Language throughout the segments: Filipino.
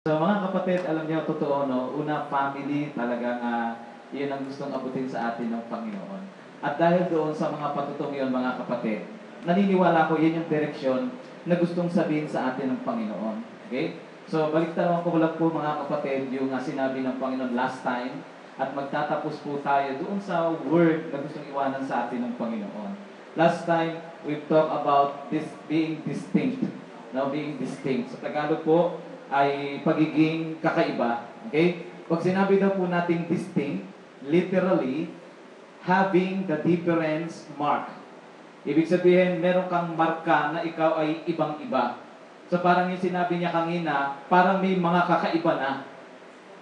So mga kapatid, alam niyo, totoo, no? Una, family, talagang yun ang gustong abutin sa atin ng Panginoon. At dahil doon sa mga patutong yun, mga kapatid, naniniwala ko yun yung direksyon na gustong sabihin sa atin ng Panginoon. Okay? So, baliktarawan ko lang po, mga kapatid, yung sinabi ng Panginoon last time, at magtatapos po tayo doon sa word na gustong iwanan sa atin ng Panginoon. Last time, we've talked about this being distinct. Now, being distinct. Sa Tagalog po, ay pagiging kakaiba. Okay? Pag sinabi daw po nating distinct, literally, having the difference mark. Ibig sabihin, meron kang marka na ikaw ay ibang-iba. So parang yung sinabi niya kanina, parang may mga kakaiba na.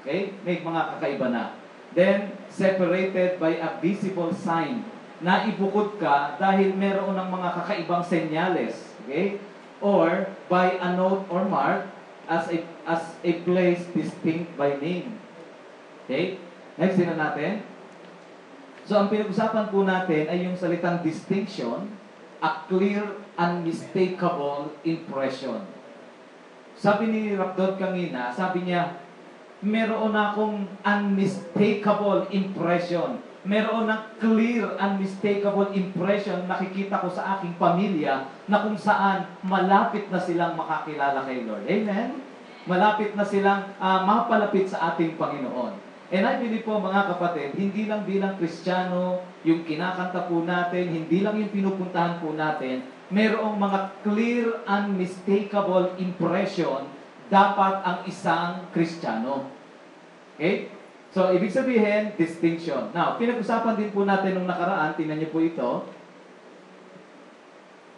Okay? May mga kakaiba na. Then, separated by a visible sign. Naibukod ka dahil meron ng mga kakaibang senyales. Okay? Or, by a note or mark, as a place distinct by name. Okay? Next din na natin. So, ang pinag-usapan po natin ay yung salitang distinction, a clear, unmistakable impression. Sabi ni Rapdod kanina, sabi niya, meron akong unmistakable impression. Meron ng clear, unmistakable impression nakikita ko sa aking pamilya na kung saan malapit na silang makakilala kay Lord. Amen? Malapit na silang mapalapit sa ating Panginoon. And I believe po, mga kapatid, hindi lang bilang Kristiyano yung kinakanta po natin, hindi lang yung pinupuntahan po natin, merong mga clear, unmistakable impression dapat ang isang Kristiyano. Okay? So, ibig sabihin, distinction. Now, pinag-usapan din po natin nung nakaraan, tingnan niyo po ito.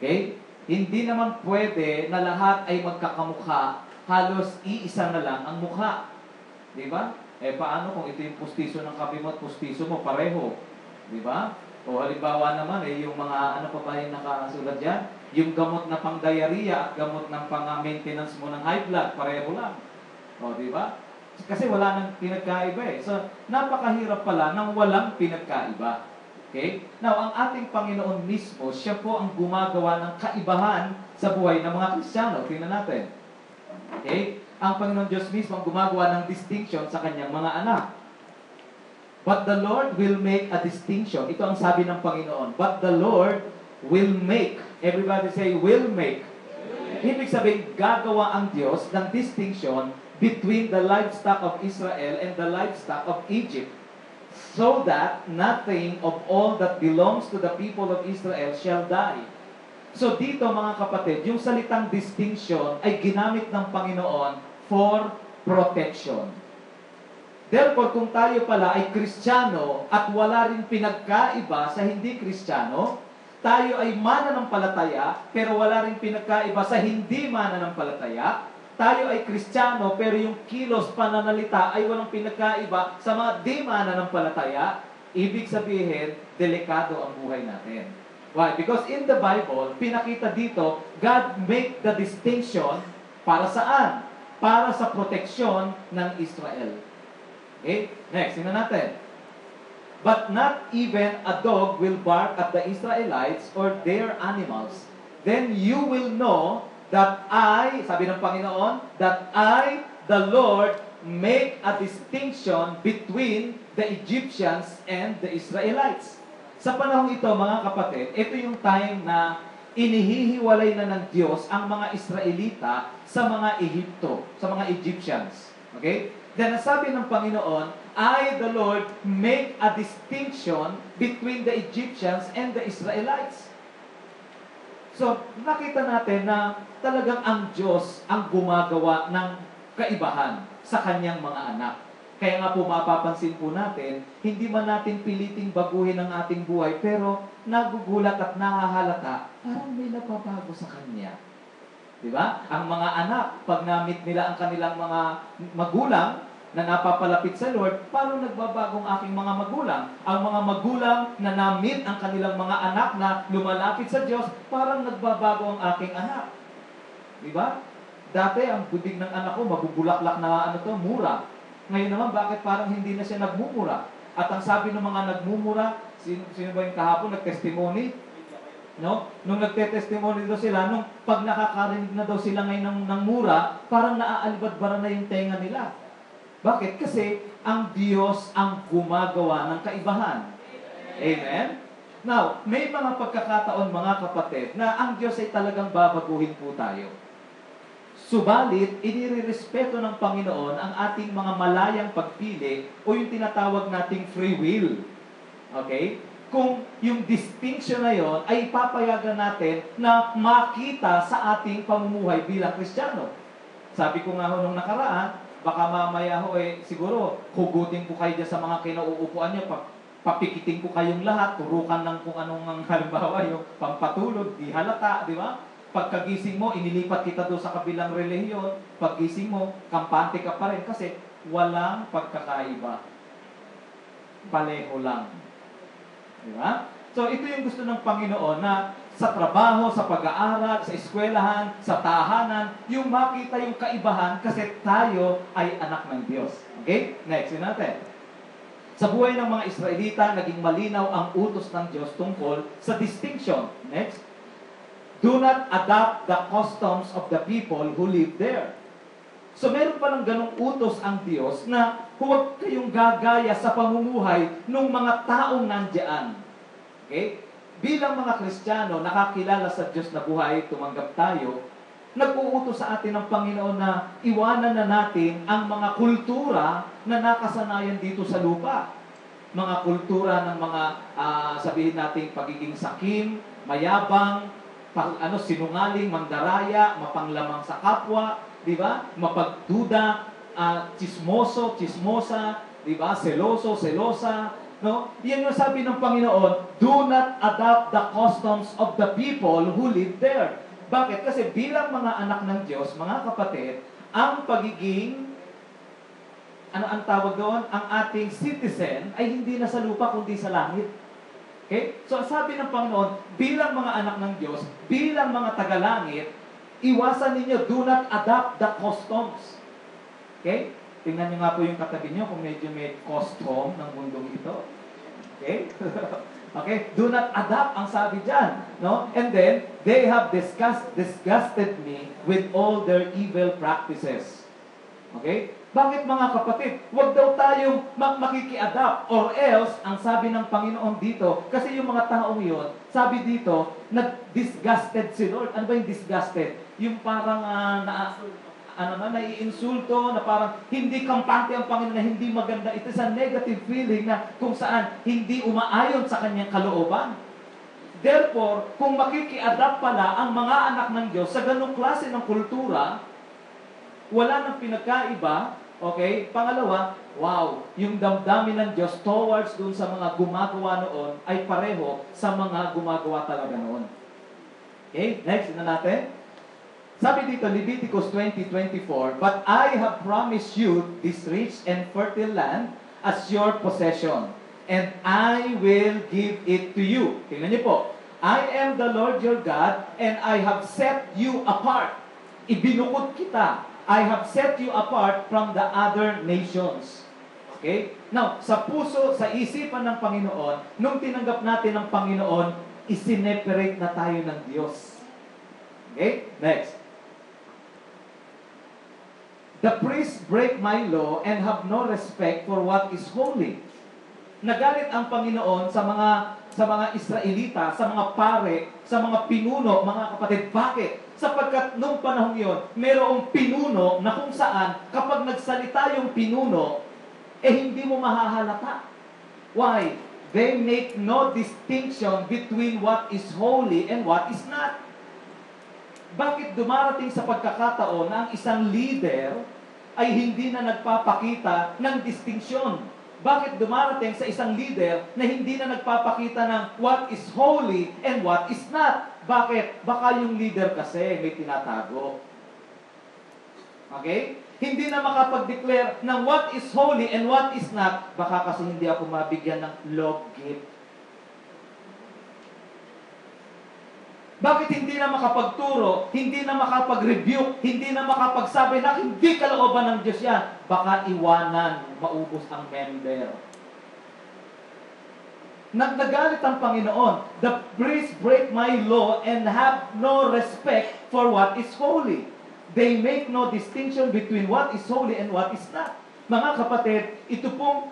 Okay? Hindi naman pwede na lahat ay magkakamukha, halos iisa na lang ang mukha. Di ba? Paano kung ito yung pustiso ng kabi mo at pustiso mo, pareho? Di ba? O halimbawa naman, yung mga, ano pa ba yung nakasulat dyan? Yung gamot na pang-diarrhea at gamot ng pang-maintenance mo ng high blood, pareho lang. O, di ba? Kasi wala nang pinagkaiba . So, napakahirap pala nang walang pinagkaiba. Okay? Now, ang ating Panginoon mismo, siya po ang gumagawa ng kaibahan sa buhay ng mga Kristiyano. Tingnan natin. Okay? Ang Panginoon Diyos mismo ang gumagawa ng distinction sa kanyang mga anak. But the Lord will make a distinction. Ito ang sabi ng Panginoon. But the Lord will make. Everybody say, will make. Ibig sabihin, gagawa ang Diyos ng distinction between the livestock of Israel and the livestock of Egypt, so that nothing of all that belongs to the people of Israel shall die. So dito, mga kapatid, yung salitang distinction ay ginamit ng Panginoon for protection. Therefore, kung tayo pala ay Kristiyano at wala rin pinagkaiba sa hindi Kristiyano, tayo ay mananampalataya pero wala rin pinagkaiba sa hindi mananampalataya, tayo ay Kristiyano, pero yung kilos, pananalita ay walang pinagkaiba sa mga di mananampalataya, ibig sabihin, delikado ang buhay natin. Why? Because in the Bible, pinakita dito, God make the distinction para saan? Para sa proteksyon ng Israel. Okay? Next, tingnan natin. But not even a dog will bark at the Israelites or their animals. Then you will know that I, sabi ng Panginoon, that I, the Lord, make a distinction between the Egyptians and the Israelites. Sa panahong ito, mga kapatid, ito yung time na inihihiwalay na ng Diyos ang mga Israelita sa mga Ehipto, sa mga Egyptians. Okay? Then, sabi ng Panginoon, I, the Lord, make a distinction between the Egyptians and the Israelites. So, nakita natin na talagang ang Diyos ang gumagawa ng kaibahan sa kanyang mga anak. Kaya nga po mapapansin po natin, hindi man natin piliting baguhin ang ating buhay, pero nagugulat at nahahalata, parang may napabago sa kanya. Diba? Ang mga anak, pag na-meet nila ang kanilang mga magulang, na napapalapit sa Lord, paano nagbabagong aking mga magulang? Ang mga magulang na na-meet ang kanilang mga anak na lumalapit sa Diyos, parang nagbabago ang aking anak. Diba? Dati, ang budig ng anak ko, mabubulaklak na mura. Ngayon naman, bakit parang hindi na siya nagmumura? At ang sabi ng mga nagmumura, sino ba yung kahapon nag-testimony? No? Nung nagte-testimony daw sila, nung pag nakakarinig na daw sila ngayon ng mura, parang naaalibadbara na yung tenga nila. Bakit? Kasi ang Diyos ang gumagawa ng kaibahan. Amen? Now, may mga pagkakataon mga kapatid na ang Diyos ay talagang babaguhin po tayo. Subalit, inirerespeto ng Panginoon ang ating mga malayang pagpili o yung tinatawag nating free will. Okay? Kung yung distinction na yon ay papayagan natin na makita sa ating pamumuhay bilang Kristiyano. Sabi ko nga ho nung nakaraan, baka mamaya ho siguro hugutin ko kayo dyan sa mga kinauupuan niyo, papikitin ko kayong lahat, turukan ng kung anong halimbawa yung pampatulog, di halata, di ba? Pagkagising mo, inilipat kita doon sa kabilang relihiyon, paggising mo, kampante ka pa rin kasi walang pagkakaiba. Pareho lang. Diba? So, ito yung gusto ng Panginoon na sa trabaho, sa pag-aaral, sa eskwelahan, sa tahanan, yung makita yung kaibahan kasi tayo ay anak ng Diyos. Okay? Next, yun natin. Sa buhay ng mga Israelita, naging malinaw ang utos ng Diyos tungkol sa distinction. Next. Do not adopt the customs of the people who live there. So, meron palang ganong utos ang Diyos na huwag kayong gagaya sa pamumuhay ng mga taong nandiyan. Okay? Bilang mga Kristiyano, nakakilala sa Diyos na buhay, tumanggap tayo, nag-uutos sa atin ng Panginoon na iwanan na natin ang mga kultura na nakasanayan dito sa lupa. Mga kultura ng mga, sabihin natin, pagiging sakim, mayabang, sinungaling, mandaraya, mapanglamang sa kapwa, di ba? Mapagduda, chismoso, chismosa, di ba? Seloso, selosa, no? Yan yung sabi ng Panginoon, do not adopt the customs of the people who live there. Bakit? Kasi bilang mga anak ng Diyos, mga kapatid, ang pagiging, ano ang tawag doon? Ang ating citizen ay hindi na sa lupa kundi sa langit. Okay? So, sabi ng Panginoon, bilang mga anak ng Diyos, bilang mga tagalangit, iwasan ninyo, do not adopt the customs. Okay? Tingnan nyo nga po yung katabi nyo kung medyo may custom ng mundong ito. Okay? Okay? Do not adopt ang sabi dyan. No? And then, they have disgusted me with all their evil practices. Okay? Bakit mga kapatid? Huwag daw tayong makiki-adapt or else, ang sabi ng Panginoon dito, kasi yung mga taong yun, sabi dito, nag-disgusted si Lord. Ano ba yung disgusted? Yung parang naiinsulto, na parang hindi kampante ang Panginoon, na hindi maganda. It is a negative feeling na kung saan hindi umaayon sa kanyang kalooban. Therefore, kung makiki-adapt pala ang mga anak ng Diyos sa ganung klase ng kultura, wala nang pinagkaiba. Okay? Pangalawa, wow, yung damdamin ng Diyos towards dun sa mga gumagawa noon ay pareho sa mga gumagawa talaga noon. Okay? Next, na natin. Sabi dito, Leviticus 20:24, but I have promised you this rich and fertile land as your possession, and I will give it to you. Tingnan niyo po. I am the Lord your God, and I have set you apart. Ibinukod kita. I have set you apart from the other nations. Okay? Now, sa puso, sa isipan ng Panginoon, nung tinanggap natin ng Panginoon, isineperate na tayo ng Diyos. Okay? Next. The priests break my law and have no respect for what is holy. Nagalit ang Panginoon sa mga Israelita, sa mga pare, sa mga pinuno, mga kapatid. Bakit? Sapagkat nung panahon yon, mayroong pinuno na kung saan kapag nagsalita yung pinuno, hindi mo mahahalata. Why? They make no distinction between what is holy and what is not. Bakit dumarating sa pagkakataon na ang isang leader ay hindi na nagpapakita ng distinction? Bakit dumarating sa isang leader na hindi na nagpapakita ng what is holy and what is not? Bakit? Baka yung leader kasi may tinatago. Okay? Hindi na makapag-declare ng what is holy and what is not, baka kasi hindi ako mabigyan ng love gift. Bakit hindi na makapagturo, hindi na makapag-rebuke, hindi na makapagsabi na hindi kalooban ng Diyos yan? Baka iwanan, maubos ang member. Nagalit ang Panginoon. The priests break my law and have no respect for what is holy. They make no distinction between what is holy and what is not. Mga kapatid, ito pong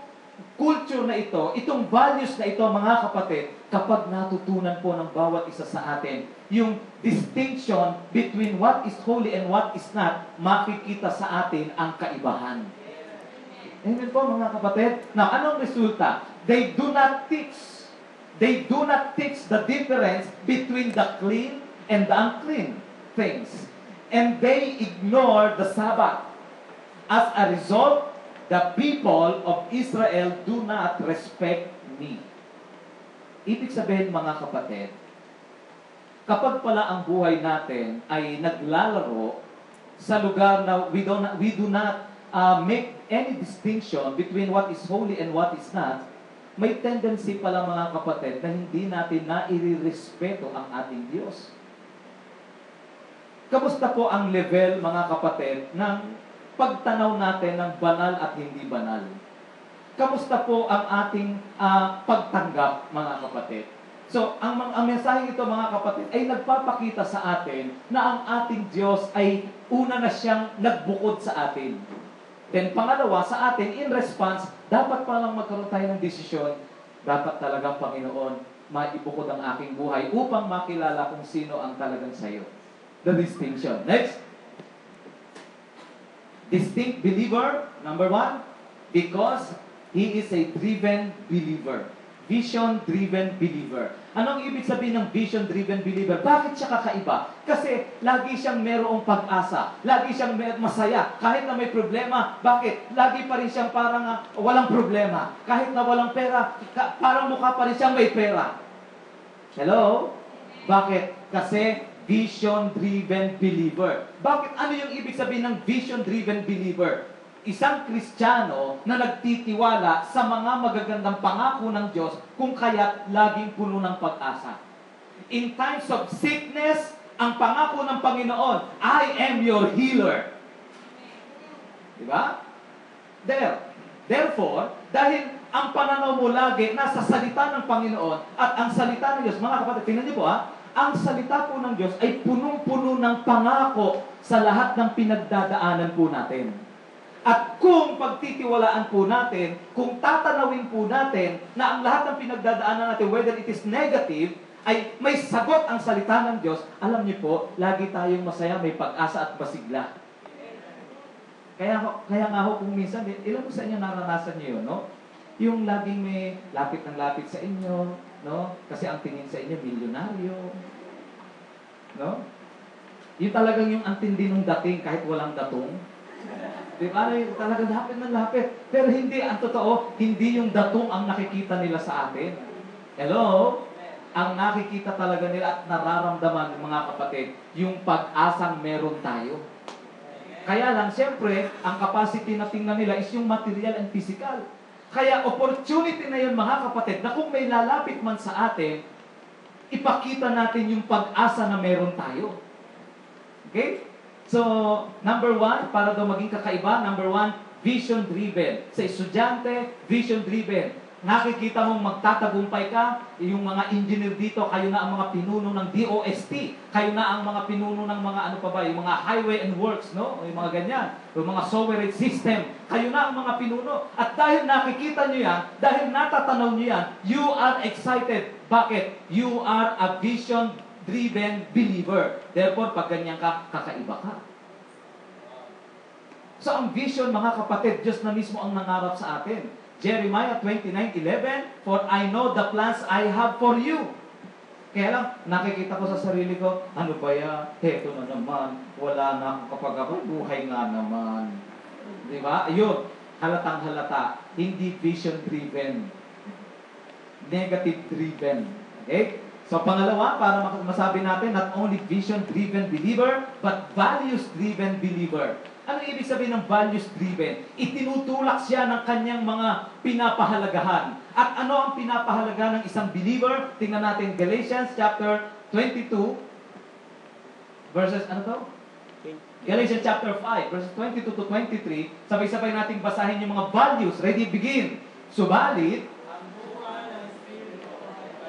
culture na ito, itong values na ito, mga kapatid, kapag natutunan po ng bawat isa sa atin, yung distinction between what is holy and what is not, makikita sa atin ang kaibahan. Amen po, mga kapatid. Now, anong resulta? They do not teach the difference between the clean and the unclean things. And they ignore the Sabbath. As a result, the people of Israel do not respect me. Ibig sabihin, mga kapatid, kapag pala ang buhay natin ay naglalaro sa lugar na we do not make any distinction between what is holy and what is not, may tendency pala, mga kapatid, na hindi natin na irirespeto ang ating Diyos. Kamusta po ang level, mga kapatid, ng pagtanaw natin ng banal at hindi banal? Kamusta po ang ating pagtanggap, mga kapatid? So, ang mensaheng ito, mga kapatid, ay nagpapakita sa atin na ang ating Diyos ay una na siyang nagbukod sa atin. Then, pangalawa, sa atin, in response, dapat palang magkaroon tayo ng desisyon. Dapat talaga, Panginoon, maibukod ang aking buhay upang makilala kung sino ang talagang sayo. The distinction. Next. Distinct believer, number 1, because he is a driven believer. Vision-driven believer. Anong ibig sabihin ng vision-driven believer? Bakit siya kakaiba? Kasi lagi siyang merong pag-asa. Lagi siyang masaya. Kahit na may problema. Bakit? Lagi pa rin siyang parang walang problema. Kahit na walang pera, parang mukha pa rin siyang may pera. Hello? Bakit? Kasi vision-driven believer. Bakit? Ano yung ibig sabihin ng vision-driven believer? Isang Kristiyano na nagtitiwala sa mga magagandang pangako ng Diyos kung kaya't laging puno ng pag-asa. In times of sickness, ang pangako ng Panginoon, I am your healer. Diba? Therefore, dahil ang pananaw mo lagi nasa salita ng Panginoon at ang salita ng Diyos, mga kapatid, tingnan niyo po ang salita po ng Diyos ay punong-puno ng pangako sa lahat ng pinagdadaanan po natin. At kung pagtitiwalaan po natin, kung tatanawin po natin na ang lahat ng pinagdadaanan natin, whether it is negative, ay may sagot ang salita ng Diyos, alam niyo po, lagi tayong masaya, may pag-asa at masigla. Kaya nga ho, kung minsan, ilan mo sa inyo naranasan niyo yun, no? Yung laging may lapit ng lapit sa inyo, no? Kasi ang tingin sa inyo, milyonaryo. No? Yung talagang yung antindi nung dating kahit walang datong. Diba? Talagang lapit ng lapit. Pero hindi, ang totoo, hindi yung datong ang nakikita nila sa atin. Hello? Ang nakikita talaga nila at nararamdaman ng mga kapatid, yung pag-asang meron tayo. Kaya lang, siyempre, ang capacity na tingnan nila is yung material and physical. Kaya opportunity na yun, mga kapatid, na kung may lalapit man sa atin, ipakita natin yung pag-asa na meron tayo. Okay? So, number 1, para daw maging kakaiba, number 1, vision-driven. Sa estudyante, vision-driven. Nakikita mong magtatagumpay ka, yung mga engineer dito, kayo na ang mga pinuno ng DOST, kayo na ang mga pinuno ng mga ano pa ba, yung mga highway and works, no? Yung mga ganyan, yung mga sewerage system, kayo na ang mga pinuno. At dahil nakikita nyo yan, dahil natatanaw nyo yan, you are excited. Bakit? You are a vision-driven believer. Therefore, pag ganyan ka, kakaiba ka. So, ang vision, mga kapatid, Diyos na mismo ang nangarap sa atin. Jeremiah 29:11, for I know the plans I have for you. Kaya lang, nakikita ko sa sarili ko, ano ba yan? Heto na naman, wala na ako kapag ako, buhay nga naman. Di ba? Ayun, halatang halata, hindi vision-driven. Negative-driven. Okay? So, pangalawa, para masabi natin, not only vision-driven believer, but values-driven believer. Ano ibig sabihin ng values-driven? Itinutulak siya ng kanyang mga pinapahalagahan. At ano ang pinapahalagahan ng isang believer? Tingnan natin Galatians chapter 22, verses, ano to? Galatians chapter 5, verses 22 to 23. Sabay-sabay nating basahin yung mga values. Ready, begin. Subalit,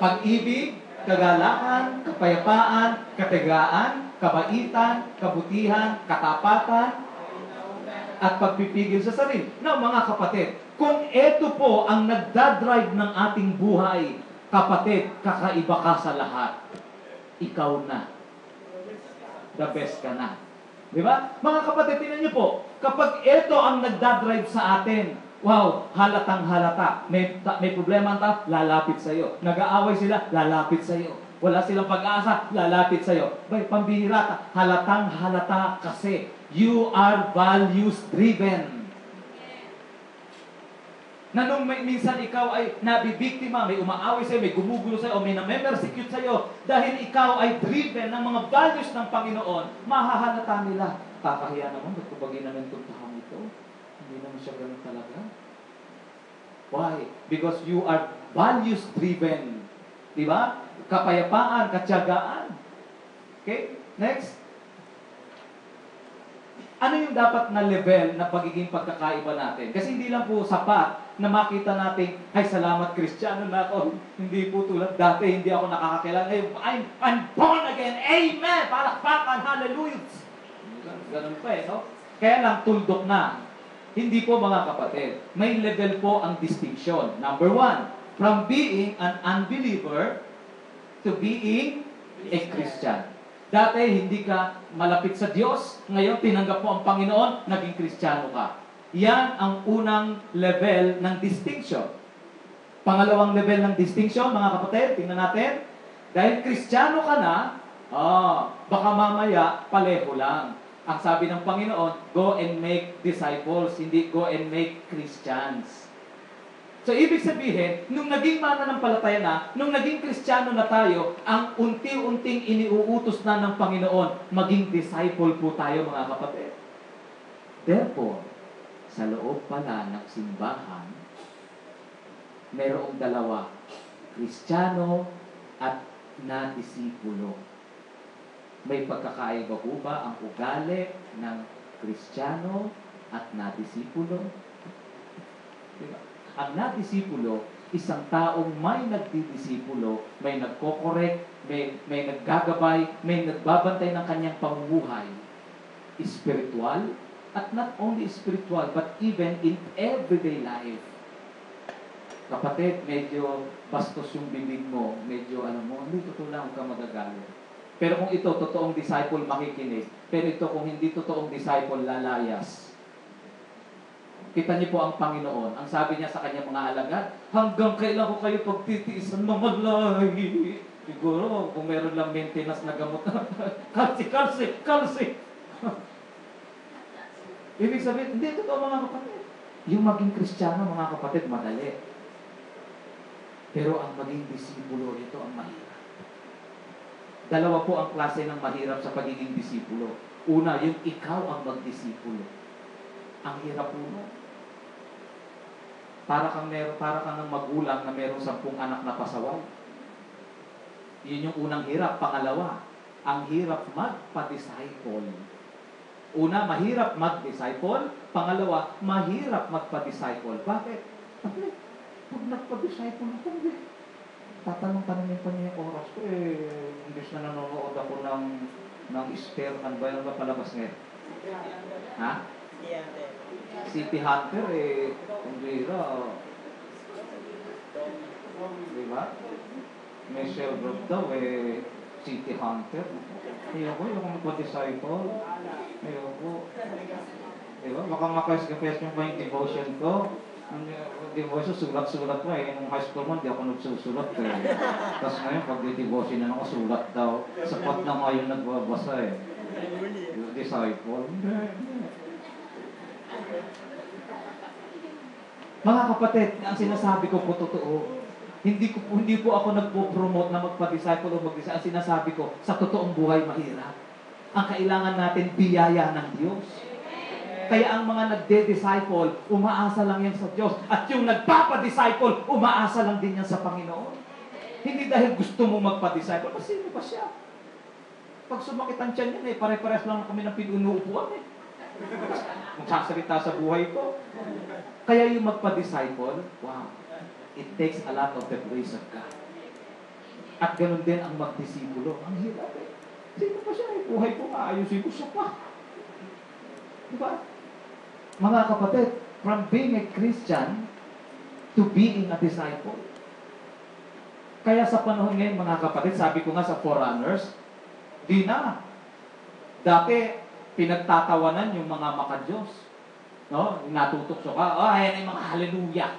Pag-ibig, kagalakan, kapayapaan, katigaan, kabaitan, kabutihan, katapatan, at pagpipigil sa sarili. Now, mga kapatid, kung ito po ang nagdadrive ng ating buhay, kapatid, kakaiba ka sa lahat. Ikaw na. The best ka na. Di ba? Mga kapatid, tingnan niyo po, kapag ito ang nagdadrive sa atin, wow, halatang halata. May problema ta, lalapit sa iyo. Nag-aaway sila, lalapit sa iyo. Wala silang pag-asa, lalapit sa iyo. Bay, pambihira ka, halatang halata kasi you are values driven. Na nung minsan ikaw ay nabibiktima, may umaaway sa iyo, may gumugulo sa iyo, o may na-persecute sa iyo, dahil ikaw ay driven ng mga values ng Panginoon, mahahalata nila. Kakahiya naman, ba't ko ba ginanong itong tahang ito? Hindi naman siya ganun talaga. Why? Because you are values driven. Diba? Kapayapaan, katyagaan. Okay? Next. Ano yung dapat na level na pagiging pagkakaiba natin? Kasi hindi lang po sapat na makita natin, ay salamat Kristiyano na ako. Hindi po tulad dati, hindi ako nakakakilala. I'm born again. Amen! Palakpakan, hallelujah! Ganun pa no? Kaya lang tuldok na. Hindi po mga kapatid. May level po ang distinction. Number 1, from being an unbeliever to being a Christian. Dati hindi ka malapit sa Diyos, ngayon tinanggap mo ang Panginoon, naging Kristiyano ka. Yan ang unang level ng distinction. Pangalawang level ng distinction, mga kapatid, tingnan natin. Dahil Kristiyano ka na, baka mamaya pareho lang. Ang sabi ng Panginoon, go and make disciples, hindi go and make Christians. So, ibig sabihin, nung naging mananampalataya na, nung naging Kristiyano na tayo, ang unti-unting iniuutos na ng Panginoon, maging disciple po tayo, mga kapatid. Therefore, sa loob pala ng simbahan, mayroong dalawa, Kristiyano at na-disipulo. May pagkakaiba po ba ang ugali ng Kristiyano at na-disipulo? Diba? Ang na-disipulo, isang taong may nagdidisipulo, may nagko-correct, may naggagabay, may nagbabantay ng kanyang pamumuhay. Spiritual, at not only spiritual, but even in everyday life. Kapatid, medyo bastos yung bibig mo, medyo hindi totoo lang, huwag ka magagalit. Pero kung ito, totoong disciple, makikinig. Pero ito, kung hindi totoong disciple, lalayas. Kita niyo po ang Panginoon. Ang sabi niya sa kanyang mga alagad, hanggang kailan ko kayo pagtitiisan mga lahi? Siguro, kung meron lang maintenance na gamot, kalsi. Ibig sabihin, hindi totoo mga kapatid. Yung maging Kristiyano, mga kapatid, madali. Pero ang maging disipulo, ito ang mahirap. Dalawa po ang klase ng mahirap sa pagiging disipulo. Una, yung ikaw ang magdisipulo. Ang hirap po no. Para kang ng magulang na mayroong 10 anak na pasaway. Yun yung unang hirap. Pangalawa, ang hirap magpa-disciple. Una, mahirap mag-disciple. Pangalawa, mahirap magpa-disciple. Bakit? Pag nagpa-disciple ako, tatanong-tanongin pa niya yung oras ko. Imbes na nanonood ako ng Esther, ano ba yung palabas ngayon? Ha? City Hunter, kung dira, diba? Michelle Brook daw, City Hunter. Ayoko, yung magpa-disciple. Ayoko. Diba? Baka makais-kapes yung devotion ko. Ang devotion, sulat-sulat pa Nung high school mo, hindi ako nagsusulat Tapos ngayon, pag devotion na ako, sulat daw. Sapat na nga yung nagbabasa Yung disciple. Mga kapatid, ang sinasabi ko po totoo. Hindi po ako nagpo-promote na magpa-disciple o mag-disciple. Ang sinasabi ko, sa totoong buhay mahirap. Ang kailangan natin, biyaya ng Diyos. Kaya ang mga nagde-disciple, umaasa lang yan sa Diyos. At yung nagpapa-disciple, umaasa lang din yan sa Panginoon. Hindi dahil gusto mo magpa-disciple, kasi sino pa siya? Pag sumakit ang tiyan yan, pare-pares lang kami ng pinuupuan magsasalita sa buhay ko. Kaya yung magpa-disciple, wow, it takes a lot of the grace of God. At ganun din ang magdisipulo. Ang hirap eh. Sino pa siya eh? Buhay ko, maayusin ko siya pa. Diba? Mga kapatid, from being a Christian to being a disciple. Kaya sa panahon ngayon, mga kapatid, sabi ko nga sa forerunners, di na. Dati, pinagtatawanan yung mga makadiyos. No? Natutokso ka, ayan ay mga hallelujah.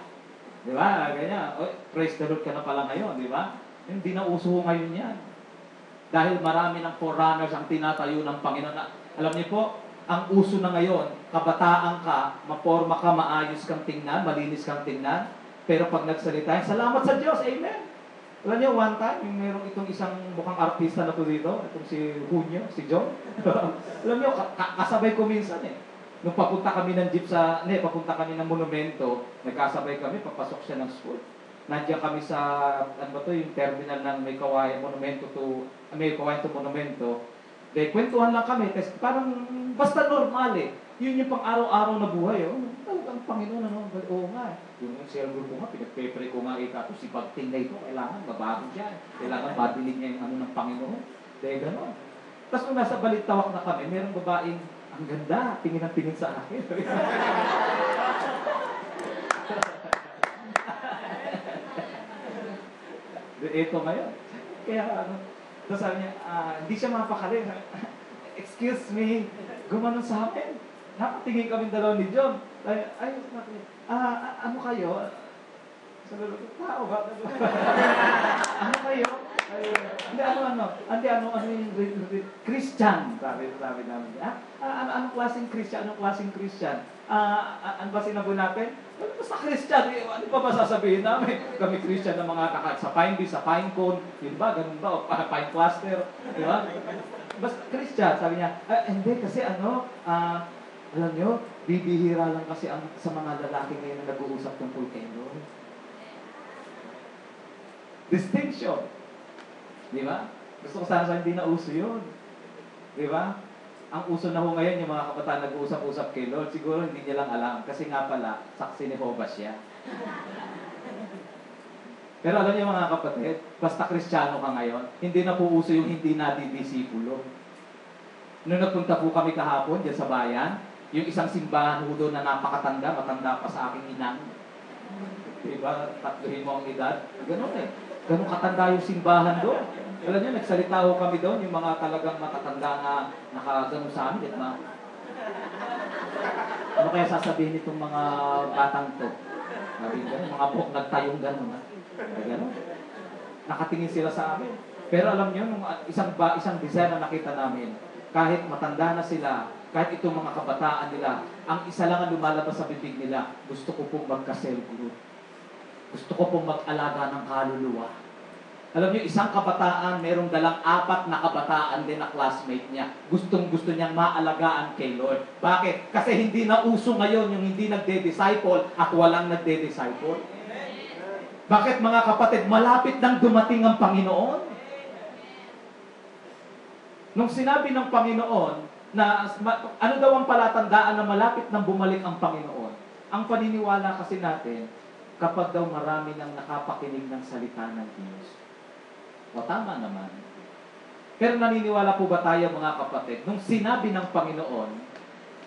Di ba? Ganyan. Praise the Lord ka na pala ngayon, di ba? Hindi na uso ngayon yan. Dahil marami ng forerunners ang tinatayo ng Panginoon. Alam niyo po, ang uso na ngayon, kabataan ka, maporma ka, maayos kang tingnan, malinis kang tingnan, pero pag nagsalita, salamat sa Diyos, amen. Alam niyo, one time, yung mayroong itong isang mukhang artista na po dito, itong si Junio, si John. Alam niyo, kasabay ko minsan eh. Nung papunta kami ng jeep papunta kami ng monumento, nagkasabay kami, papasok siya ng school. Nandiyan kami sa, ano ba to, yung terminal ng May Kawayan to Monumento. Kwentuhan lang kami, kasi parang basta normal eh. Yun yung pang-araw-araw na buhay. Talagang Panginoon, ano? Oo nga. Yung cellphone ko nga, pinagpepre ko nga ito, si pagting na ito, kailangan mabago siya. Kailangan madinig niya yung ano ng Panginoon. Dahil gano'n. Tapos nung nasa balitawak na kami, merong babaeng, ang ganda, tingin ang tingin sa akin. Ito ngayon. Kaya ano, tapos sabi niya, hindi siya mapakali. Excuse me, gumanon sa akin. Nakatingin kami dalawa ni John. Ano kayo? Sabi ko, tao ba? Ano kayo? Hindi, ano yung Christian, sabi namin. Anong klaseng Christian? Ano ba sinabi natin? Basta Christian, ano pa ba sasabihin namin? Kami Christian na mga sa Pine Bee, sa Pine Cone, yun ba? Ganun ba? O Pine Cluster, di ba? Basta Christian, sabi niya, hindi kasi alam nyo, bibihira lang kasi sa mga lalaki ngayon na nag-uusap tungkol kay Lord. Distinction. Di ba? Gusto ko sana hindi na uso yun. Di ba? Ang uso na ho ngayon, yung mga kabataan nag-uusap-usap kay Lord, siguro hindi niya lang alam. Kasi nga pala, saksi ni Jehovah siya. Pero alam niyo mga kapatid, basta Kristiyano ka ngayon, hindi na po uso yung hindi nadidisipulo. Noong nagpunta po kami kahapon dyan sa bayan, yung isang simbahan ho doon na napakatanda, matanda pa sa aking inang. Diba? Tatluhin mo ang edad. Ganun eh. Ganun katanda yung simbahan doon. Alam niyo, nagsalita ho kami doon, yung mga talagang matatanda na nakaganon sa amin. Diba? Ano kaya sasabihin itong mga batang to? Sabi ganun, mga buhok nagtayong ganun. Ganun. Nakatingin sila sa amin. Pero alam niyo, nung isang design na nakita namin, kahit matanda na sila, kahit itong mga kabataan nila, ang isa lang ang lumalabas sa bibig nila, gusto ko pong magka-cell group. Gusto ko pong mag-alaga ng kaluluwa. Alam niyo, isang kabataan, merong dalang 4 na kabataan din na classmate niya. Gustong-gusto niyang maalagaan kay Lord. Bakit? Kasi hindi na uso ngayon yung hindi nagde-disciple at walang nagde-disciple. Bakit mga kapatid? Malapit nang dumating ang Panginoon. Nung sinabi ng Panginoon na ano daw ang palatandaan na malapit nang bumalik ang Panginoon, ang paniniwala kasi natin, kapag daw marami nang nakapakinig ng salita ng Diyos. O tama naman. Pero naniniwala po ba tayo mga kapatid, nung sinabi ng Panginoon,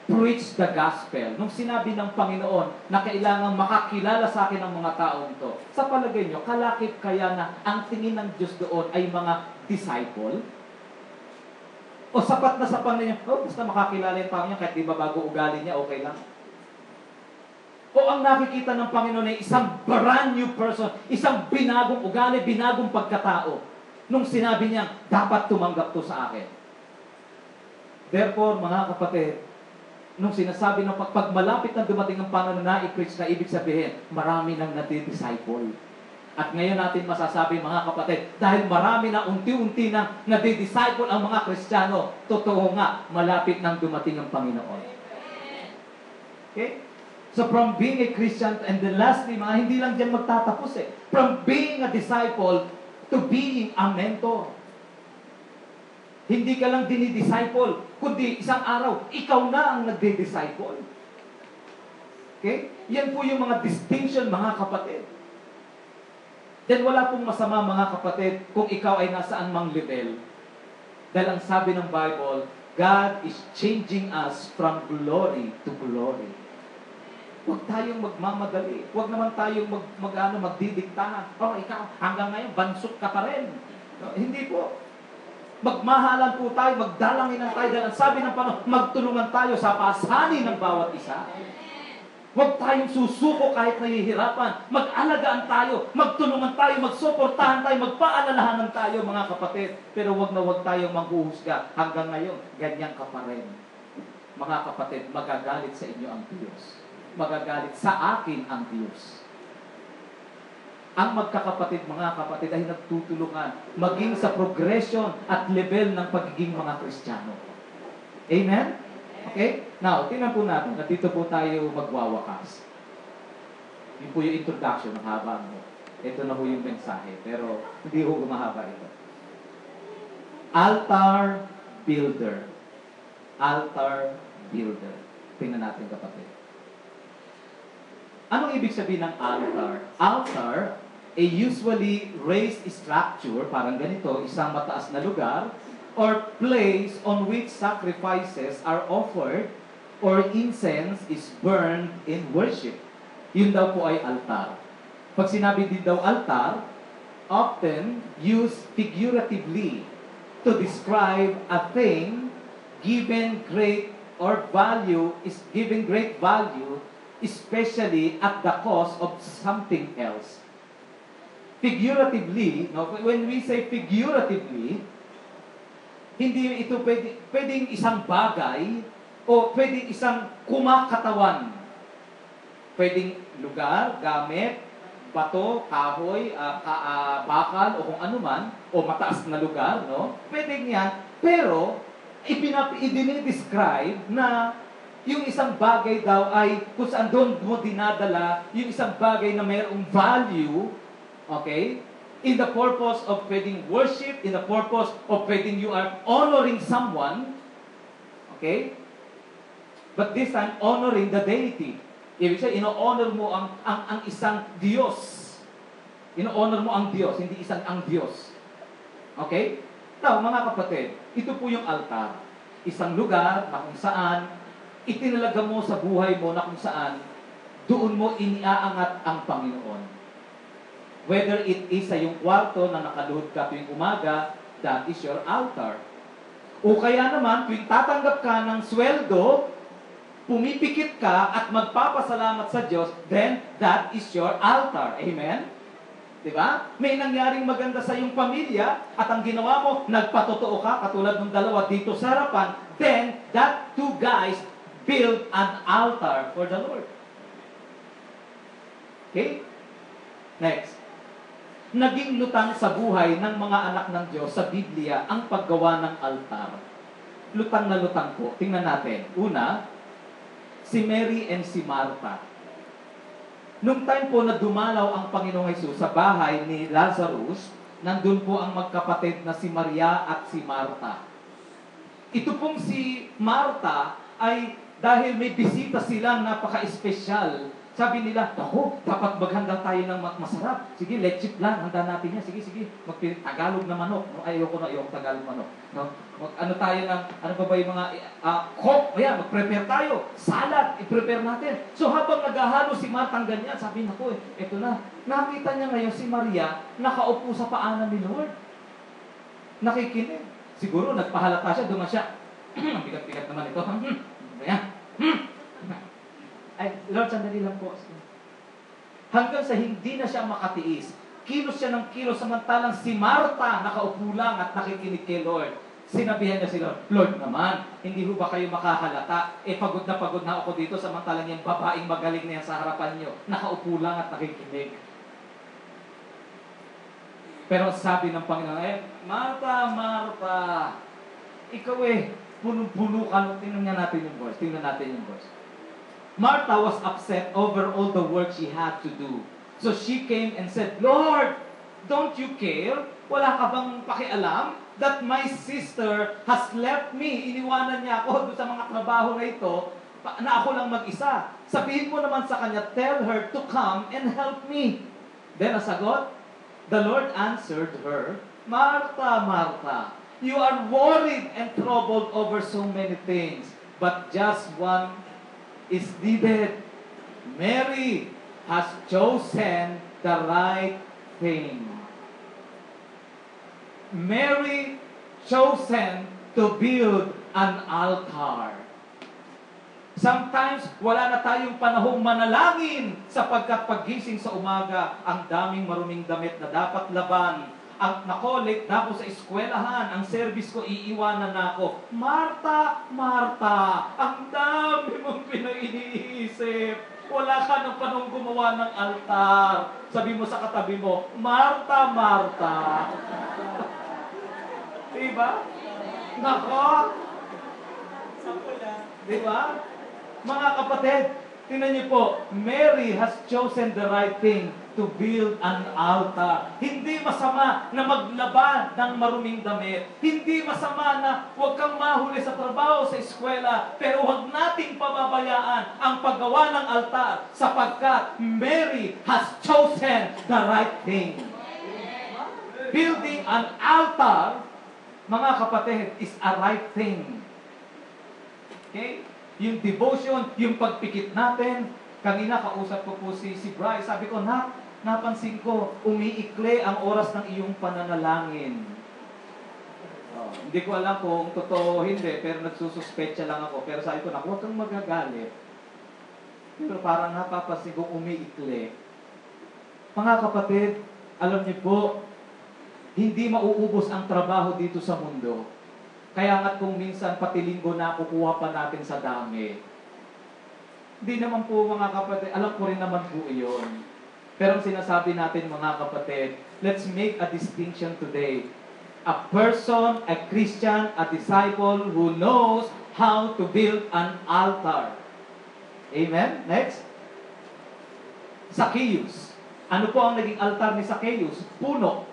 preach the gospel, nung sinabi ng Panginoon na kailangang makakilala sa akin ang mga taong ito, sa palagay nyo, kalakip kaya na ang tingin ng Diyos doon ay mga disciple? O sapat na sa Panginoon, basta makakilala yung tao niya, kahit di ba bago ugali niya, okay lang. O ang nakikita ng Panginoon ay isang brand new person, isang binagong ugali, binagong pagkatao. Nung sinabi niya, dapat tumanggap to sa akin. Therefore, mga kapatid, nung sinasabi ng pag malapit na dumating ang Panginoon na i-preach na ibig sabihin, marami nang nadi-disciple. At ngayon natin masasabi mga kapatid, dahil marami na unti-unti na nadi-disciple ang mga Kristiyano, totoo nga, malapit nang dumating ang Panginoon. Okay? So from being a Christian, and then lastly, mga hindi lang dyan magtatapos eh. From being a disciple to being a mentor. Hindi ka lang dinidisciple, kundi isang araw, ikaw na ang nagdi-disciple. Okay? Yan po yung mga distinction, mga kapatid. Then wala pong masama mga kapatid kung ikaw ay nasaan mang level. Dahil ang sabi ng Bible, God is changing us from glory to glory. Huwag tayong magmamadali. Huwag naman tayong magdidiktahan. Oh, ikaw, hanggang ngayon, bansot ka pa rin. No, hindi po. Magmahalan po tayo, magdalanginan tayo. Dahil ang sabi ng Panginoon, magtulungan tayo sa pasanin ng bawat isa. Huwag tayong susuko kahit nahihirapan. Mag-alagaan tayo, magtulungan tayo, magsuportahan tayo, magpaalalahanan tayo mga kapatid. Pero huwag na huwag tayong manghuhusga. Hanggang ngayon, ganyan ka pa rin. Mga kapatid, magagalit sa inyo ang Diyos. Magagalit sa akin ang Diyos. Ang magkakapatid, mga kapatid, ay nagtutulungan maging sa progression at level ng pagiging mga Kristiyano. Amen? Okay? Now, tingnan po natin at dito po tayo magwawakas. Yun po yung introduction, ng haba mo. Ito na po yung mensahe, pero hindi po gumahaba ito. Altar builder. Altar builder. Tingnan natin kapatid. Anong ibig sabihin ng altar? Altar, a usually raised structure, parang ganito, isang mataas na lugar, or place on which sacrifices are offered or incense is burned in worship. Yun daw po ay altar. Pag sinabi din daw altar, often used figuratively to describe a thing given great value, especially at the cost of something else. Figuratively, no, when we say figuratively, hindi ito pwedeng isang bagay o pwedeng isang kumakatawan. Pwedeng lugar, gamit, bato, kahoy, bakal o kung ano man, o mataas na lugar, no? Pwedeng yan, pero i-describe na yung isang bagay daw ay kung saan doon mo dinadala yung isang bagay na mayroong value, okay? In the purpose of pwedeng worship, in the purpose of pwedeng you are honoring someone, okay? But this time, honoring the deity. Ibig sabihin, ino-honor mo ang isang Diyos. Ino-honor mo ang Diyos, hindi isang ang Diyos. Okay? Now, mga kapatid, ito po yung altar. Isang lugar na kung saan itinalaga mo sa buhay mo na kung saan doon mo iniaangat ang Panginoon. Whether it is sa yung kwarto na nakaluhod ka tuwing umaga, that is your altar. O kaya naman, tuwing tatanggap ka ng sweldo, pumipikit ka at magpapasalamat sa Diyos, then that is your altar. Amen? Diba? May nangyaring maganda sa iyong pamilya at ang ginawa mo, nagpatotoo ka, katulad ng dalawa dito sa harapan, then that two guys build an altar for the Lord. Okay? Next. Naging lutang sa buhay ng mga anak ng Diyos sa Biblia ang paggawa ng altar. Lutang na lutang po. Tingnan natin. Una, si Mary and si Martha. Nung time po na dumalaw ang Panginoong Hesus sa bahay ni Lazarus, nandun po ang magkapatid na si Maria at si Martha. Ito pong si Martha ay dahil may bisita silang napaka-espesyal. Sabi nila, ako, dapat maghanda tayo ng masarap. Sige, leche plan, handa natin yan. Sige, Tagalog na manok. No, ayoko Tagalog manok. No? Ano tayo ng, ano ba yung mga, cook, ayan, mag-prepare tayo. Salad, i-prepare natin. So habang naghahalo si Martha ganyan, sabi na ko, eto na. Nakita niya ngayon si Maria, nakaupo sa paanan ni Lord. Nakikinig. Siguro, nagpahalata siya, duman siya. Bigat-bigat naman ito. Ayan. Ay, Lord, sandali lang po. Hanggang sa hindi na siya makatiis. Kilos siya ng kilos, samantalang si Martha nakaupo lang at nakikinig kay Lord. Sinabihan niya si Lord, Lord naman, hindi ho ba kayo makahalata? Pagod na ako dito, samantalang yung babaeng magaling na yan sa harapan niyo. Nakaupo lang at nakikinig. Pero sabi ng Panginoon, Martha, ikaw punong-puno ka. Tingnan natin yung verse. Martha was upset over all the work she had to do. So she came and said, Lord, don't you care? Wala ka bang pakialam that my sister has left me? Iniwanan niya ako sa mga trabaho na ito, na ako lang mag-isa. Sabihin mo naman sa kanya, tell her to come and help me. Then ang sagot, The Lord answered her, Martha, Martha, you are worried and troubled over so many things, but just one is needed. Mary has chosen the right thing. Mary chosen to build an altar. Sometimes, wala na tayong panahong manalangin sapagkat paggising sa umaga, ang daming maruming damit na dapat laban. Late na ako sa eskwelahan, ang service ko, iiwanan na ako. Martha, Martha, ang dami mong pinag-iniisip. Wala ka ng panahong gumawa ng altar. Sabi mo sa katabi mo, Martha, Martha. Diba? Nako! Diba? Mga kapatid, tingnan niyo po, Mary has chosen the right thing to build an altar. Hindi masama na maglaban ng maruming damit. Hindi masama na huwag kang mahuli sa trabaho, sa eskwela, pero huwag nating pababayaan ang paggawa ng altar sapagkat Mary has chosen the right thing. Building an altar, mga kapatid, is a right thing. Okay? Yung devotion, yung pagpikit natin. Kanina kausap ko po si Bryce. Sabi ko, napansin ko, umiikli ang oras ng iyong pananalangin. Hindi ko alam kung totoo o hindi, pero nagsususpetsa lang ako. Pero sabi ko, huwag kang magagalit. Pero parang napapansin ko, umiikli. Mga kapatid, alam niyo po, hindi mauubos ang trabaho dito sa mundo. Kaya nga kung minsan pati linggo na kukuha pa natin sa dami. Hindi naman po mga kapatid, alam ko rin naman po iyon. Pero ang sinasabi natin mga kapatid, let's make a distinction today. A person, a Christian, a disciple who knows how to build an altar. Amen? Next. Zacchaeus. Ano po ang naging altar ni Zacchaeus? Puno.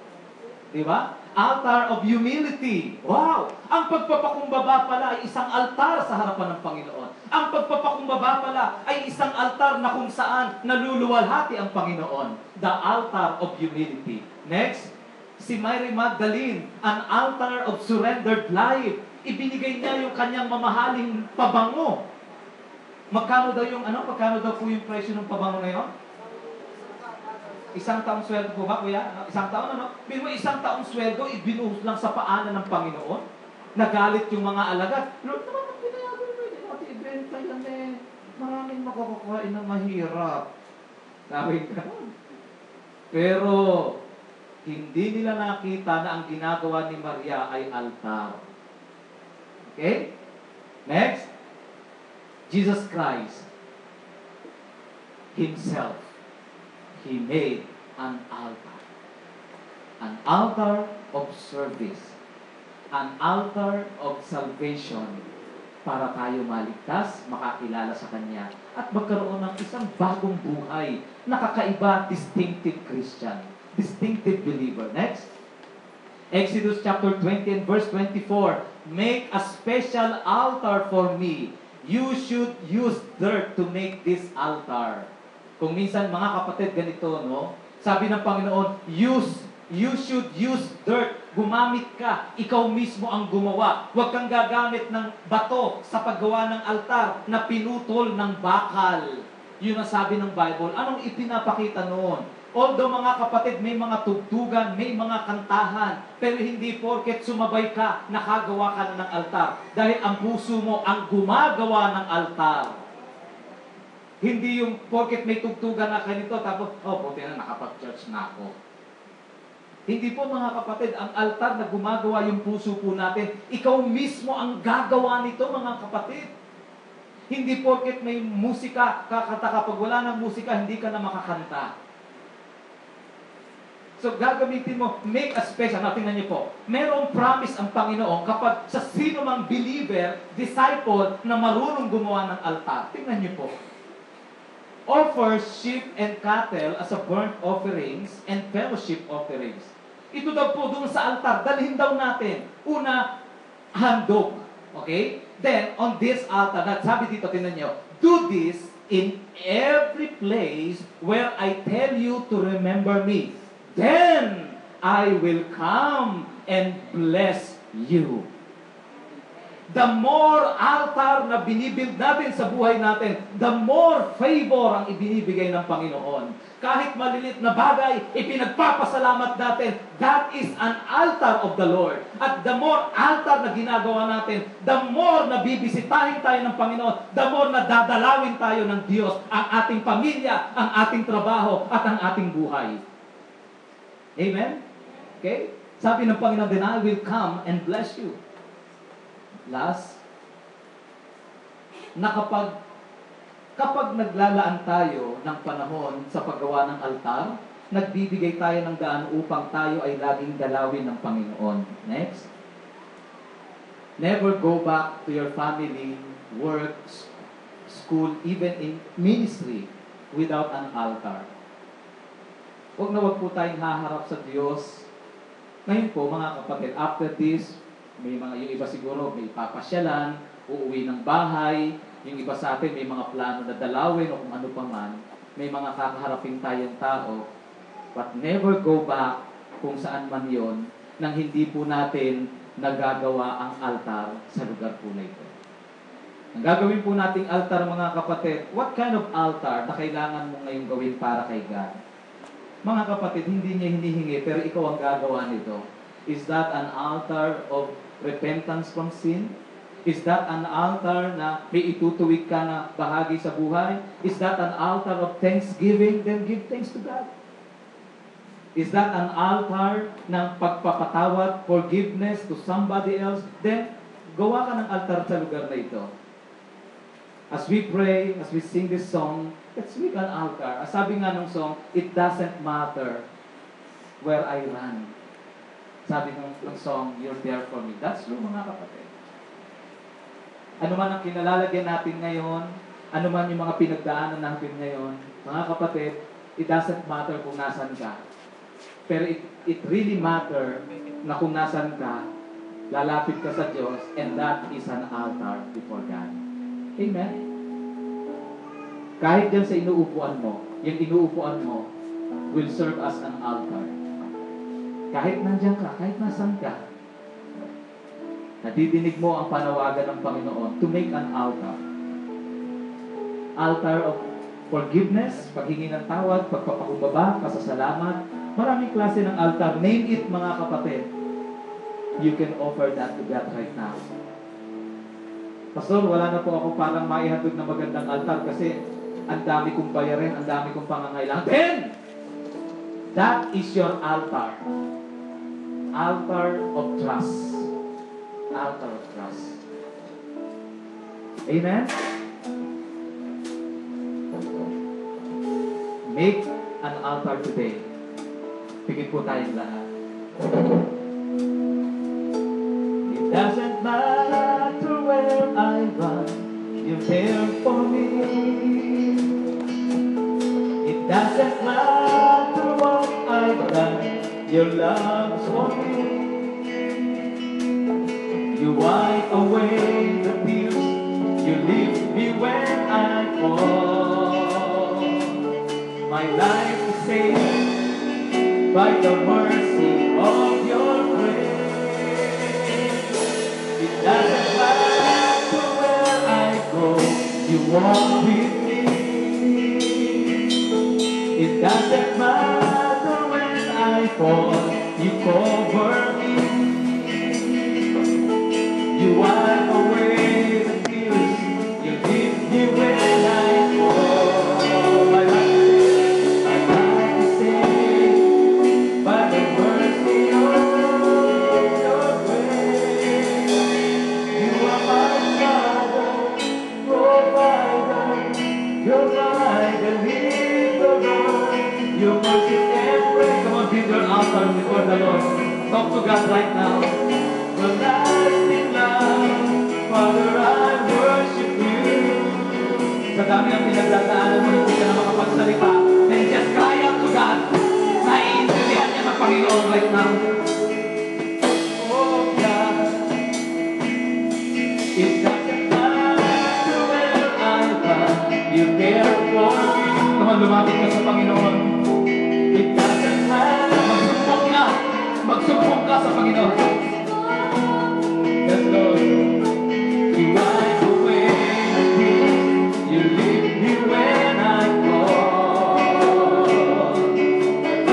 Diba? Altar of humility. Wow! Ang pagpapakumbaba pala ay isang altar sa harapan ng Panginoon. Ang pagpapakumbaba pala ay isang altar na kung saan naluluwalhati ang Panginoon. The altar of humility. Next, si Mary Magdalene, an altar of surrendered life. Ibinigay niya yung kanyang mamahaling pabango. Magkano daw po yung presyo ng pabango na yun? Isang taong sweldo po ba, kuya? Isang taon, ano? Pero isang taong sweldo, ibinuhos lang sa paanan ng Panginoon. Nagalit yung mga alagad. Lord, naman ang pinayago nyo, hindi natin ibenta yan eh. Maraming makakakain ng mahirap. Sabi ka nun. Pero, hindi nila nakita na ang ginagawa ni Maria ay altar. Okay? Next. Jesus Christ Himself, He made an altar. An altar of service. An altar of salvation para tayo maligtas, makakilala sa Kanya, at magkaroon ng isang bagong buhay, nakakaiba, distinctive Christian, distinctive believer. Next. Exodus chapter 20 and verse 24. Make a special altar for me. You should use dirt to make this altar. Kung minsan mga kapatid ganito, no? Sabi ng Panginoon, you should use dirt. Gumamit ka, ikaw mismo ang gumawa. Huwag kang gagamit ng bato sa paggawa ng altar na pinutol ng bakal. Yun ang sabi ng Bible. Anong ipinapakita noon? Although mga kapatid, may mga tugtugan, may mga kantahan, pero hindi porket sumabay ka, nakagawa ka na ng altar. Dahil ang puso mo ang gumagawa ng altar. Hindi yung porket may tugtugan na kanito, tapos, buti na nakapag-church na ako. Hindi po mga kapatid, ang altar na gumagawa yung puso po natin. Ikaw mismo ang gagawa nito mga kapatid. Hindi porket may musika, kakanta kapag wala ng musika, hindi ka na makakanta. So gagamitin mo, make a special. Tingnan niyo po, merong promise ang Panginoon kapag sa sino mang believer, disciple na marunong gumawa ng altar. Tingnan niyo po. Offer sheep and cattle as a burnt offerings and fellowship offerings. Ito daw po doon sa altar, dalhin daw natin. Una, handog. Okay? Then, on this altar, sabi dito, tingnan niyo, do this in every place where I tell you to remember me. then I will come and bless you. The more altar na binibuild natin sa buhay natin, the more favor ang ibinibigay ng Panginoon. Kahit malilit na bagay, ipinagpapasalamat natin, that is an altar of the Lord. At the more altar na ginagawa natin, the more na bibisitahin tayo ng Panginoon, the more na dadalawin tayo ng Diyos, ang ating pamilya, ang ating trabaho, at ang ating buhay. Amen? Okay? Sabi ng Panginoon, then I will come and bless you. Last, na kapag naglalaan tayo ng panahon sa paggawa ng altar, nagbibigay tayo ng daan upang tayo ay laging dalawin ng Panginoon. Next. Never go back to your family, work, school, even in ministry without an altar. Huwag na huwag po tayong haharap sa Diyos. Ngayon po, mga kapatid, after this, may mga, yung iba siguro may papasyalan, uuwi ng bahay, yung iba sa atin may mga plano na dalawin o kung ano pa man, may mga kakaharapin tayong tao, but never go back kung saan man yon nang hindi po natin nagagawa ang altar sa lugar po na ito. Ang gagawin po nating altar, mga kapatid, what kind of altar na kailangan mo ngayong gawin para kay God? Mga kapatid, hindi niya hinihingi, pero ikaw ang gagawa nito. Is that an altar of repentance from sin? Is that an altar na may itutuwid ka na bahagi sa buhay? Is that an altar of thanksgiving? Then give thanks to God. Is that an altar ng pagpapatawad, forgiveness to somebody else? Then, gawa ka ng altar sa lugar na ito. As we pray, as we sing this song, let's make an altar. As sabi nga ng song, it doesn't matter where I run. Sabi ng song, you're there for me. That's true, mga kapatid. Ano man ang kinalalagyan natin ngayon, ano man yung mga pinagdaanan natin ngayon, mga kapatid, it doesn't matter kung nasan ka. Pero it really matter na kung nasan ka, lalapit ka sa Diyos, and that is an altar before God. Amen? Kahit dyan sa inuupuan mo, yung inuupuan mo will serve as an altar. Kahit nandiyan ka, kahit nasan ka, nadidinig mo ang panawagan ng Panginoon to make an altar. Altar of forgiveness, paghingi ng tawad, pagpapakumbaba, pasasalamat. Maraming klase ng altar. Name it, mga kapatid. You can offer that to God right now. Pastor, wala na po ako parang maihatod na magandang altar kasi ang dami kong bayarin, ang dami kong pangangailangan. Then, that is your altar. Altar of trust. Altar of trust. Amen? Make an altar today. Pigit po tayong lahat. It doesn't matter where I run, you're there for me. It doesn't matter what I've done, your love's for me. You wipe away the tears, you lift me when I fall. My life is saved by the mercy of your grace. It doesn't matter where I go, you walk with me. It doesn't matter when I fall, you cover me. You wipe away the tears, you lift me when I fall. My life is saved by the mercy of your grace. You are my Father, provider, you're my deliverer. Your mercy every. Come on, build your altar before the Lord. Talk to God right now. Everlasting love, Father, I worship you. Sa dami ang pinagdadaanan mo, hindi ka na makapagsalita. Then just cry out to God. Naiintindihan niya ng Panginoon right now. Oh God, it doesn't matter where I am, you care for me. Come on, lumapit ka sa Panginoon. It doesn't matter. Magsumbong ka sa Panginoon. Yes, Lord. You wipe away the tears. You lift me when I fall.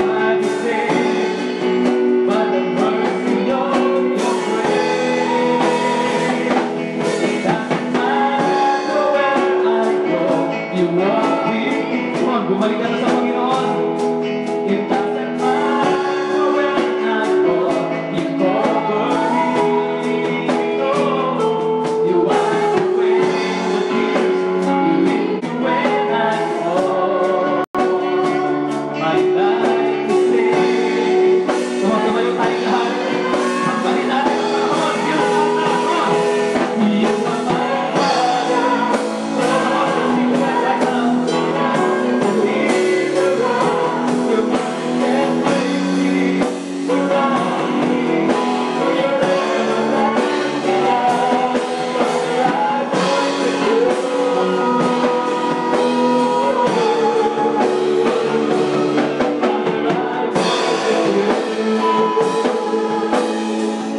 I be saved by the mercy of your grace. It doesn't matter where I go. You walk with me. Come on, bumalik ka na sa Panginoon. It doesn't matter where I go. You cover me. Oh, you wipe away the tears. You lift me when I fall. My life is saved. Tumayo tayo lahat. Sambahin natin ang panahon. You are my Father. You are my Father. Come on, let's sing that right now. Your mercy can bring me around me. For your everlasting love. Father, I worship you.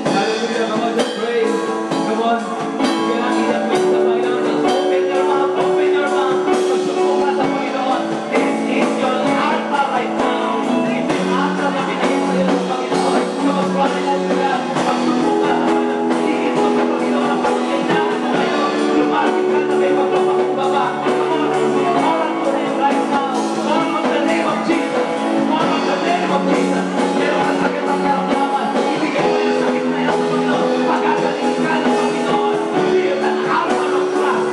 Hallelujah, come on, just praise. Come on. Kailangan i-admit sa Panginoon. Just open your mouth, open your mouth. Magsumbong ka sa Panginoon. This is your altar right now. This is altar na pinagin sa'yo ng Panginoon. Kapag cry out ka, magsumbong ka sa Panginoon. Tingin mo sa Panginoon ang pagkailangan mo ngayon. Lumapit ka na may pagpapakumbaba. Come on, call on to Him right now. Call on the name of Jesus. Call on the name of Jesus. Meron ka sakit ang karamdaman. Ibigay mo yung sakit na yan sa Panginoon. Pagkagaling ka ng Panginoon. Feel an altar of trust.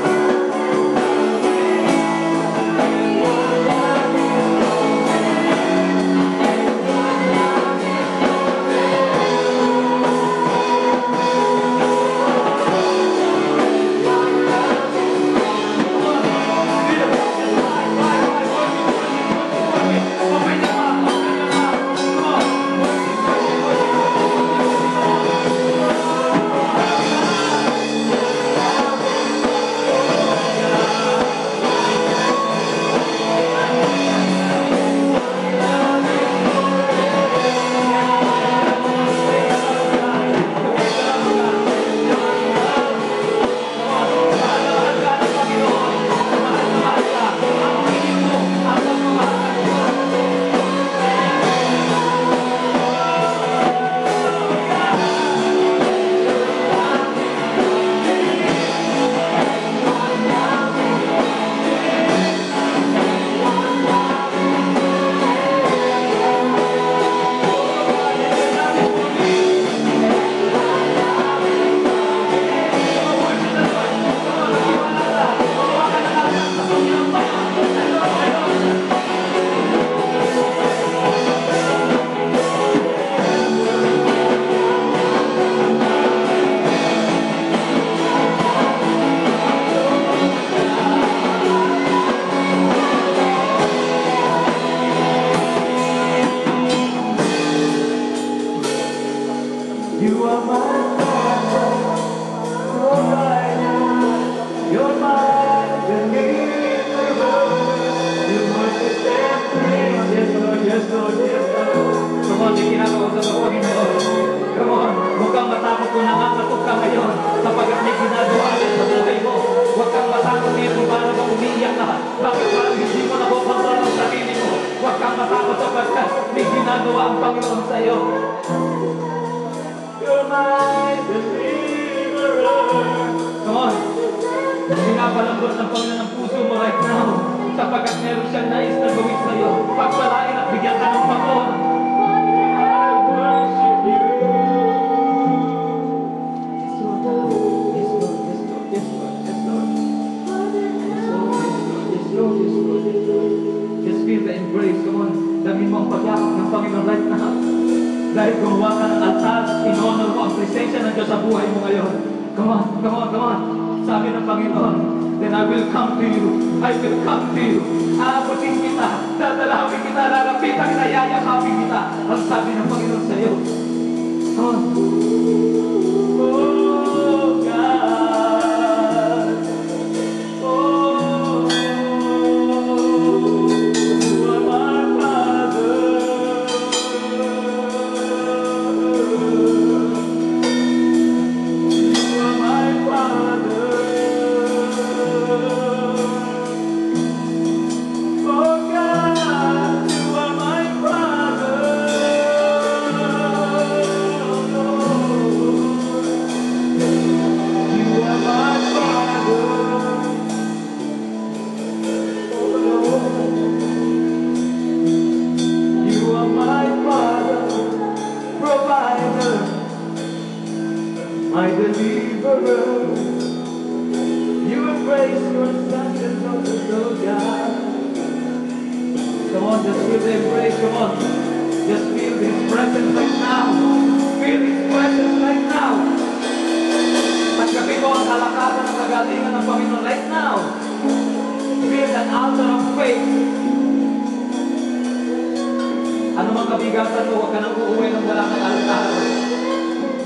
You are my Father, you're right. You're my deliverer. Your mercy set free. Yes, Lord, yes, Lord, yes, Lord. Come on, may kinakausap ang Panginoon. Come on, huwag kang matakot kung nangangatok ka ngayon sapagkat may ginagawa agad sa buhay mo. Huwag kang matakot ngayon kung paano ba umiiyak ka. Bakit parang hindi mo nakukontrol ang sarili mo? Huwag kang matakot sapagkat may ginagawa ang Panginoon sa iyo. You're my deliverer. Come on. Pinapalambot ng Panginoon ang puso mo right now sapagkat meron siyang nais na gawin sa iyo. Pagpalain at bigyan ka ng Panginoon. I worship you. Yes, Lord. Yes, Lord. Yes, Lord. Yes, Lord. Yes, Lord. Yes, Lord. Yes, Lord. Yes, Lord. Just feel the embrace. Come on. Damin mo ang pagyakap ng Panginoon right now. Dahil gumawa ka ng altar, in-honor mo ang presensya ng Diyos sa buhay mo ngayon. Come on, come on, come on. Sabi ng Panginoon, then I will come to you. I will come to you. Aabutin kita, dadalawin kita, lalapitan kita, yayakapin kita. Ang sabi ng Panginoon sa iyo. Come on. Oh God. Oh, you are my Father. Come on, just feel the embrace. Come on. Just feel His presence right now. Feel His presence right now. Tanggapin mo ang kalakasan ng kagalingan ng Panginoon right now. Build an altar of faith. Ano mang kabigatan mo, huwag ka nang uuwi ng wala kang altar.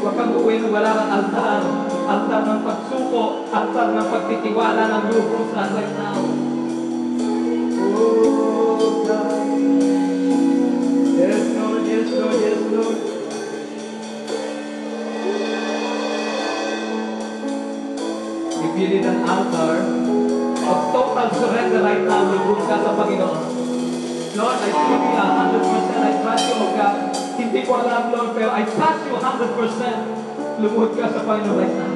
Huwag kang uuwi ng wala kang altar. Altar ng pagsuko, altar ng pagtitiwala ng lubusan right now. Oh God. Yes, Lord, yes, Lord, yes, Lord. If you need an altar of total surrender right now, lubog ka sa Panginoon. Lord, I truly 100%, I trust you, oh God. Hindi ko alam, Lord, pero I trust you 100%. Lubog ka sa Panginoon right now.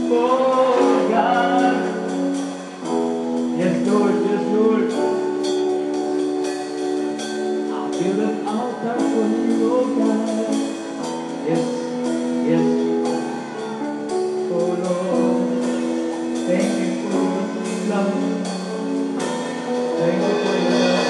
Oh God. Yes, Lord, yes, Lord. I'll build an altar for you, oh God. Yes, yes. Oh Lord, thank you for your love. Thank you for your love.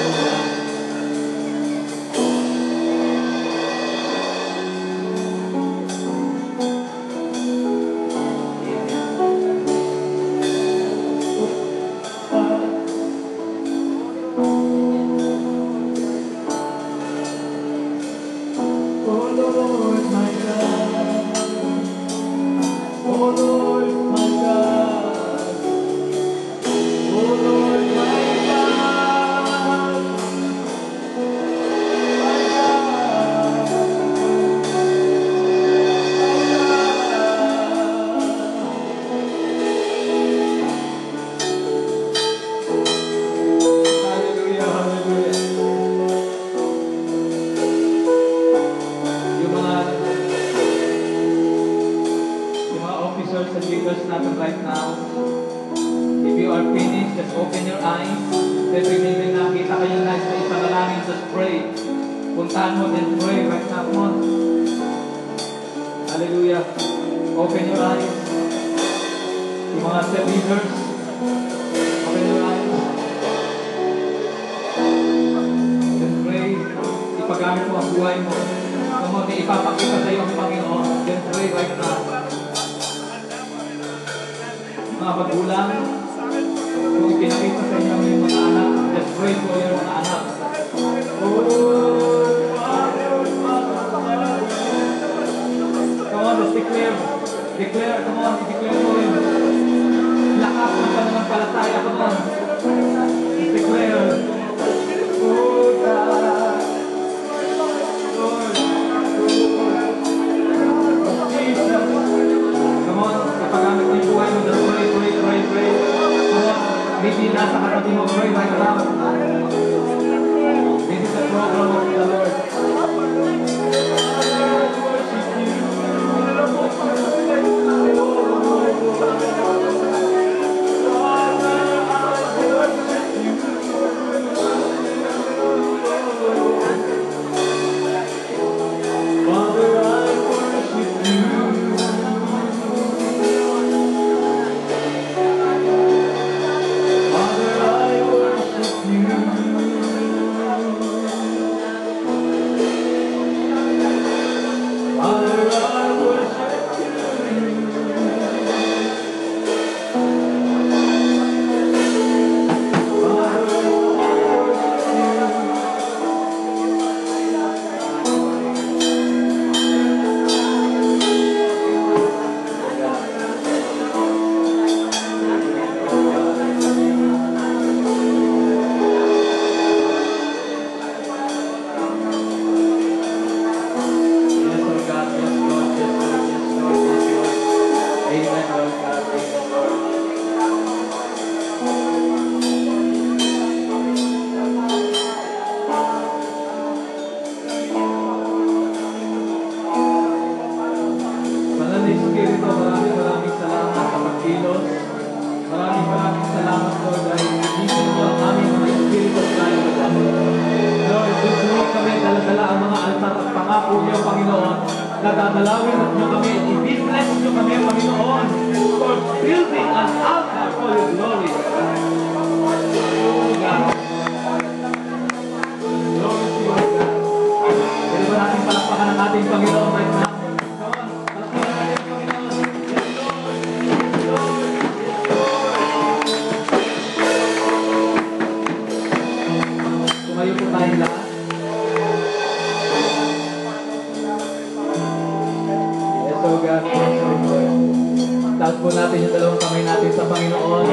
po natin yung dalawang kamay natin sa Panginoon.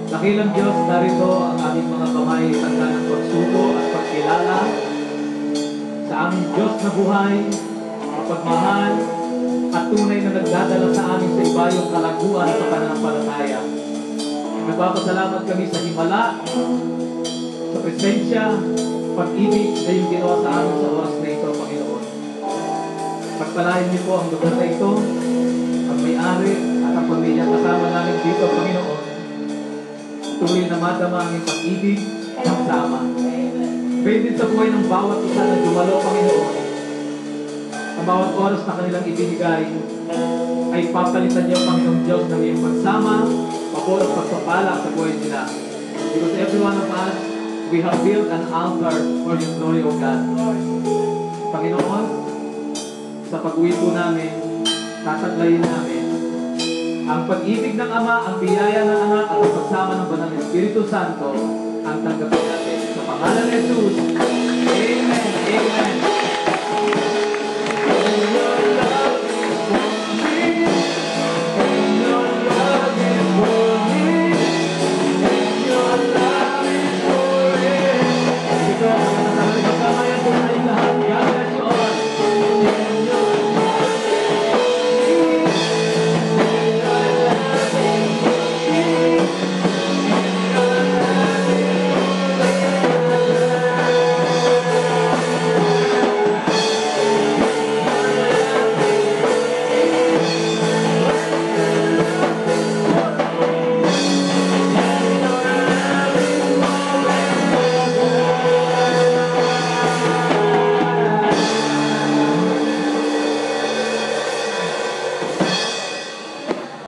Dakilang Diyos, narito ang aming mga kamay, tanda ng pagsuko at pagkilala sa aming Diyos na buhay, mapagmahal, at tunay na nagdadala sa amin sa ibayong kalaguan sa pananampalataya. Nagpapasalamat kami sa himala, sa presensya, pag-ibig na yung ginawa sa amin sa oras na ito, Panginoon. Pagpalain niyo po ang lugar na ito, ang may-ari at ang pamilya kasama namin dito, Panginoon. Tuloy na madama ang iyong pag-ibig ng sama. Gayun din sa buhay ng bawat isa na dumalo, Panginoon. Ang bawat oras na kanilang ibinigay ay papalitan niyo, Panginoong Diyos, ng iyong pagsama, pabor at pagpapala sa buhay nila. Because every one of us, we have built an altar for your glory, O God. Panginoon, sa pag-uwi po namin, tataglayin namin ang pag-ibig ng Ama, ang biyaya ng Anak, at ang pagsama ng Banal na Espiritu Santo ang tanggapin natin. Sa pangalan ni Jesus, Amen. Amen.